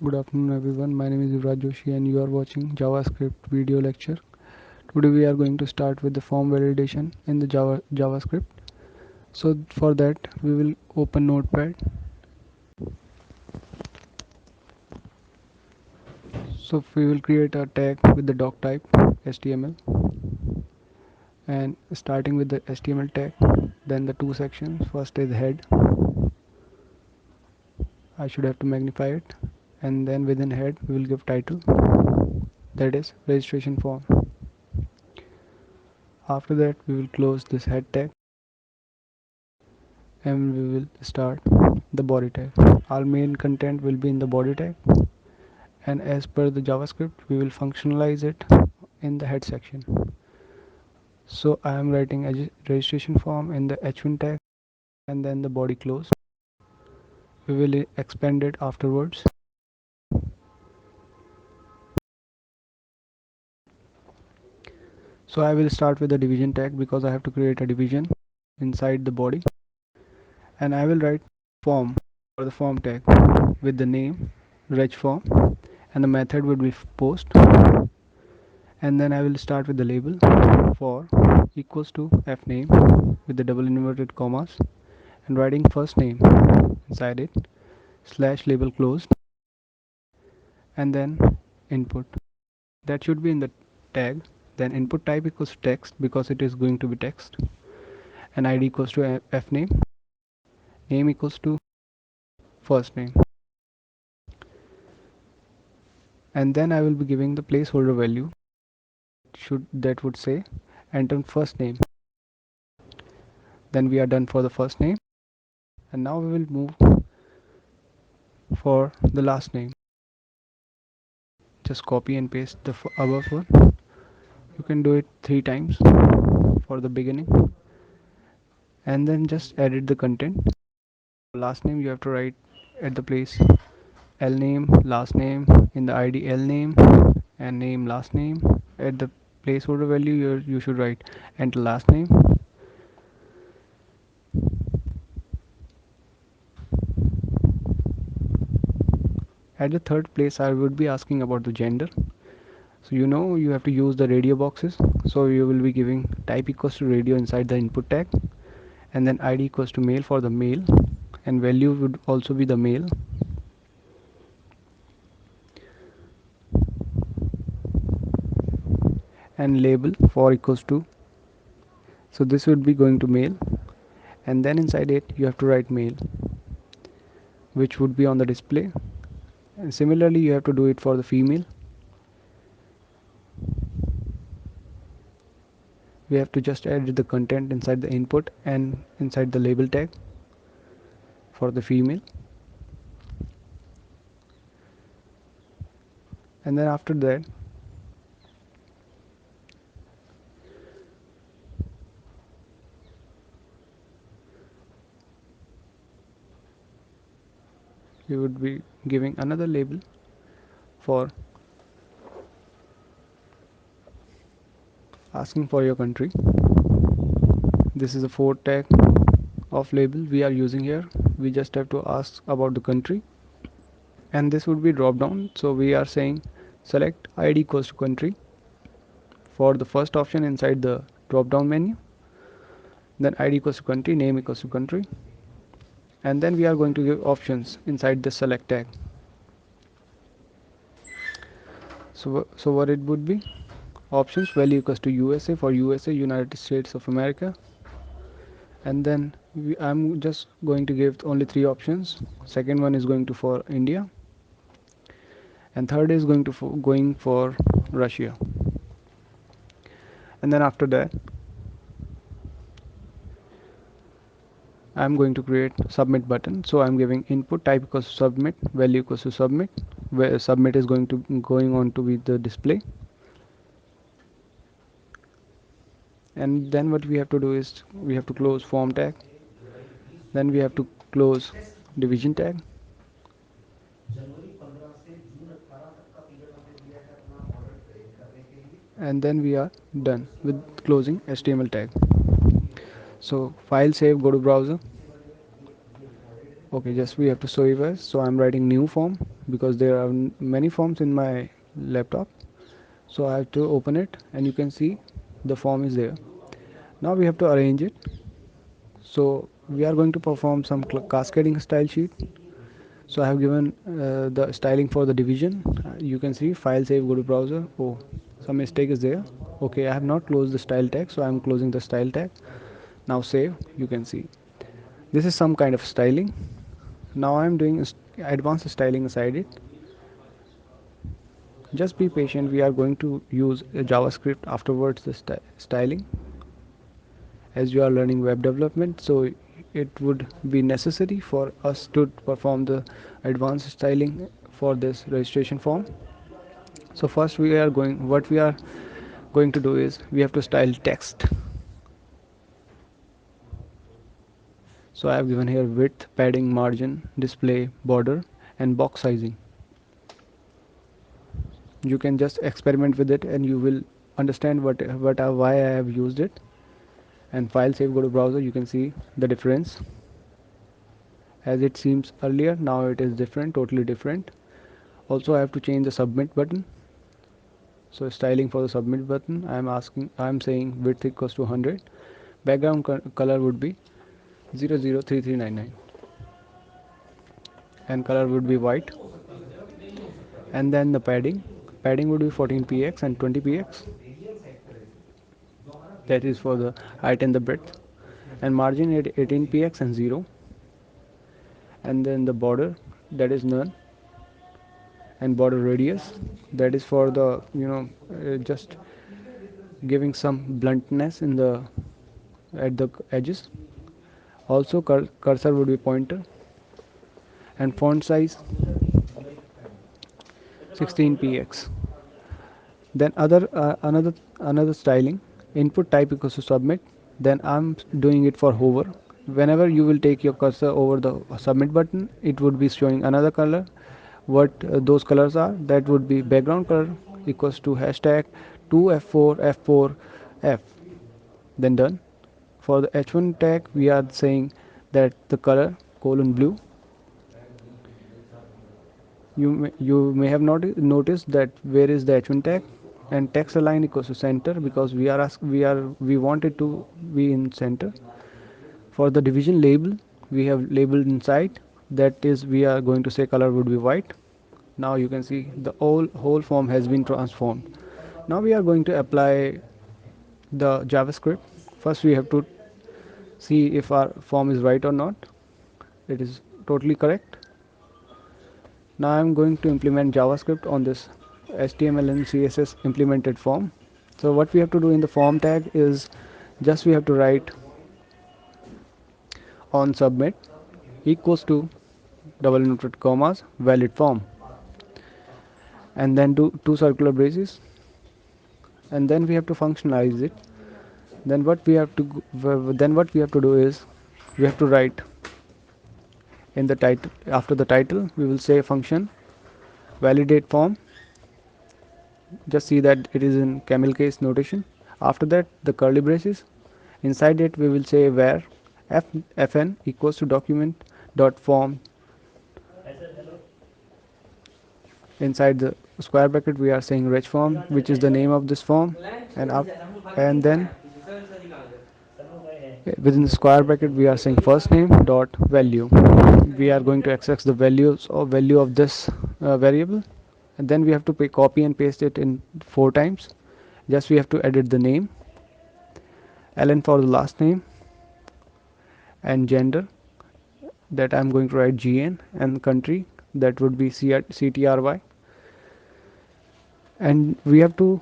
Good afternoon everyone, my name is Yuvraj Joshi and you are watching JavaScript video lecture. Today we are going to start with the form validation in the JavaScript. So for that we will open Notepad. So we will create a tag with the doc type HTML, and starting with the HTML tag, then the two sections. First is head, I should have to magnify it, and then within head we will give title, that is registration form. After that we will close this head tag and we will start the body tag. Our main content will be in the body tag, and as per the JavaScript we will functionalize it in the head section. So I am writing a registration form in the h1 tag and then the body close. We will expand it afterwards. So I will start with the division tag because I have to create a division inside the body, and I will write form for the form tag with the name reg form, and the method would be post, and then I will start with the label for equals to f name with the double inverted commas and writing first name inside it slash label closed, and then input that should be in the tag. Then input type equals text because it is going to be text, and id equals to f name, name equals to first name, and then I will be giving the placeholder value that would say enter first name. Then we are done for the first name, and now we will move for the last name. Just copy and paste the above one. You can do it 3 times for the beginning, and then just edit the content. Last name you have to write at the place l name last name in the id l name and name last name. At the placeholder value you should write enter last name. At the third place I would be asking about the gender. So you have to use the radio boxes, so you will be giving type equals to radio inside the input tag, and then id equals to male for the male, and value would also be the male, and label for equals to, so this would be going to male, and then inside it you have to write male, which would be on the display, and similarly you have to do it for the female. We have to just edit the content inside the input and inside the label tag for the female, and then after that you would be giving another label for asking for your country. This is a 4 tag of label we are using here. We just have to ask about the country, and this would be drop down, so we are saying select id equals to country for the first option inside the drop down menu, then id equals to country, name equals to country, and then we are going to give options inside the select tag. So what it would be, options value equals to USA for USA, United States of America, and then I'm just going to give only 3 options. Second one is going to for India, and third is going for Russia. And then after that I'm going to create submit button, so I'm giving input type equals to submit, value equals to submit, where submit is going on to be the display. And then what we have to do is we have to close form tag, then we have to close division tag, and then we are done with closing HTML tag. So file save, go to browser. Okay, just we have to save as, so I'm writing new form because there are many forms in my laptop. So I have to open it, and you can see the form is there. Now we have to arrange it. So we are going to perform some cascading style sheet. So I have given the styling for the division. You can see file, save, go to browser. Oh, some mistake is there. Okay, I have not closed the style tag, so I am closing the style tag. Now save. You can see this is some kind of styling. Now I am doing advanced styling aside it. Just be patient. We are going to use JavaScript afterwards the styling, as you are learning web development. So it would be necessary for us to perform the advanced styling for this registration form. So first what we are going to do is we have to style text. So I have given here width, padding, margin, display, border, and box sizing. You can just experiment with it and you will understand why I have used it. And file, save, go to browser. You can see the difference. As it seems earlier, now it is different, totally different. Also I have to change the submit button. So styling for the submit button, I am saying width equals to 100. Background color would be 003399 and color would be white. And then the padding would be 14 px and 20 px. That is for the height and the breadth. And margin at 18 px and 0. And then the border, that is none. And border radius, that is for the just giving some bluntness in the at the edges. Also cursor would be pointer. And font size 16 px. Then another styling, input type equals to submit. Then I'm doing it for hover. Whenever you will take your cursor over the submit button, it would be showing another color. What those colors are, that would be background color equals to hashtag 2f4f4f. Then done. For the h1 tag, we are saying that the color colon blue. You may have noticed that where is the h1 tag, and text align equals to center, because we want it to be in center. For the division label, we have labeled inside, that is we are going to say color would be white. Now you can see the whole form has been transformed. Now we are going to apply the JavaScript. First we have to see if our form is right or not. It is totally correct. Now I'm going to implement JavaScript on this HTML and CSS implemented form. So what we have to do in the form tag is just we have to write on submit equals to double inverted commas valid form, and then do two circular braces, and then we have to functionalize it. Then what we have to do is we have to write in the title. After the title we will say function validate form. Just see that it is in camel case notation. After that, the curly braces, inside it we will say where fn equals to document dot form. Inside the square bracket we are saying reg form, which is the name of this form. And then within the square bracket we are saying first name dot value. We are going to access the value of this variable. And then we have to copy and paste it in 4 times. Just we have to edit the name, ln for the last name, and gender, that I'm going to write GN, and country, that would be CTRY. And we have to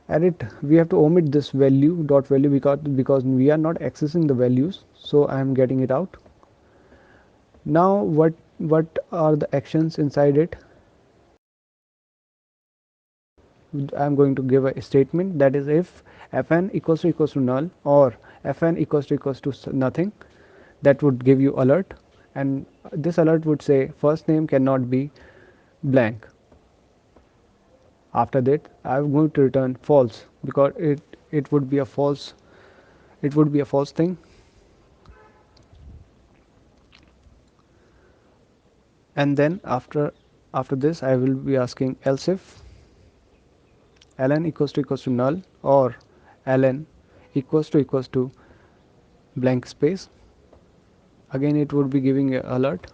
omit this value dot value, because we are not accessing the values, so I am getting it out. Now what are the actions inside it? I'm going to give a statement, that is if fn equals to null, or fn equals to nothing, that would give you alert. And this alert would say first name cannot be blank. After that I'm going to return false, because it would be a false thing. And then after After this I will be asking else if ln equals to null or ln equals to blank space. Again it would be giving a alert,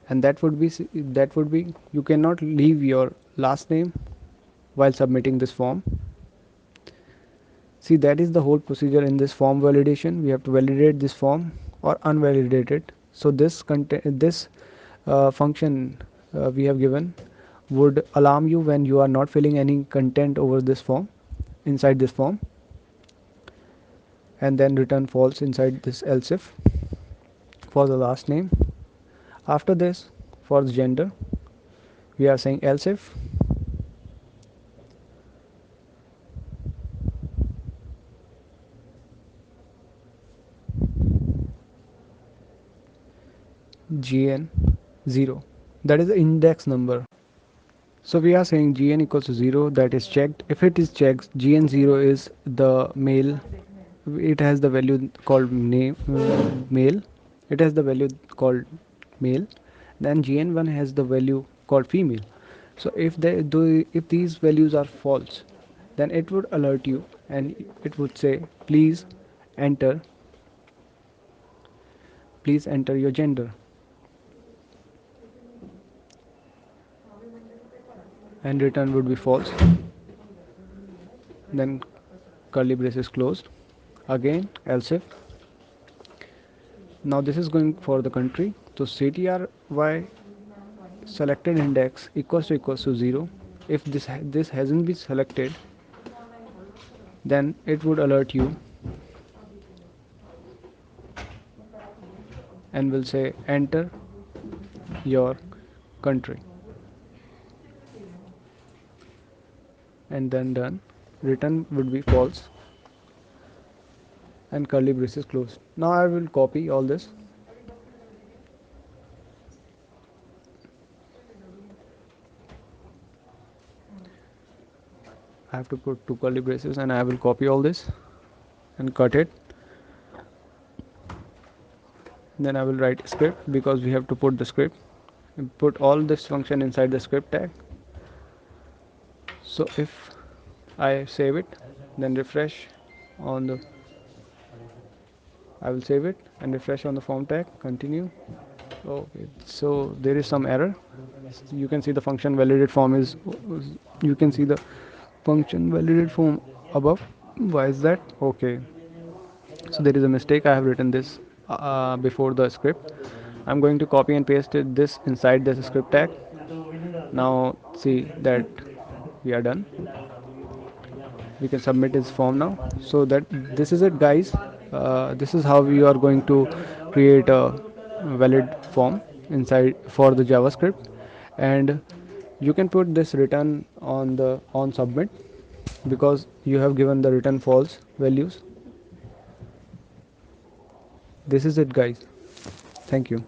and that would be you cannot leave your last name while submitting this form. See, that is the whole procedure in this form validation. We have to validate this form or unvalidate it. So this function we have given would alarm you when you are not filling any content over this form, inside this form, and then return false inside this else if for the last name. After this, for the gender, we are saying else if gn 0, that is the index number. So we are saying gn equals to 0, that is checked. If it is checked, gn0 is the male, it has the value called name male, it has the value called male. Then gn1 has the value called female. So if these values are false, then it would alert you and it would say enter please enter your gender, and return would be false. Then curly braces closed. Again else if. Now this is going for the country. So ctry selected index equals to 0. If this hasn't been selected, then it would alert you and will say enter your country, and then done. Return would be false, and curly braces closed. Now I will copy all this. I have to put two curly braces, and I will copy all this and cut it. Then I will write script, because we have to put the script and put all this function inside the script tag. So if I save it, then refresh on the I will save it and refresh on the form tag, continue. Okay, so there is some error. You can see the function validate form is, you can see the function validate form above. Why is that? Okay, so there is a mistake. I have written this before the script. I'm going to copy and paste this inside this script tag. Now see that we are done. We can submit this form now. So that this is it, guys. This is how you are going to create a valid form inside for the JavaScript, and you can put this return on the on submit, because you have given the return false values. This is it, guys. Thank you.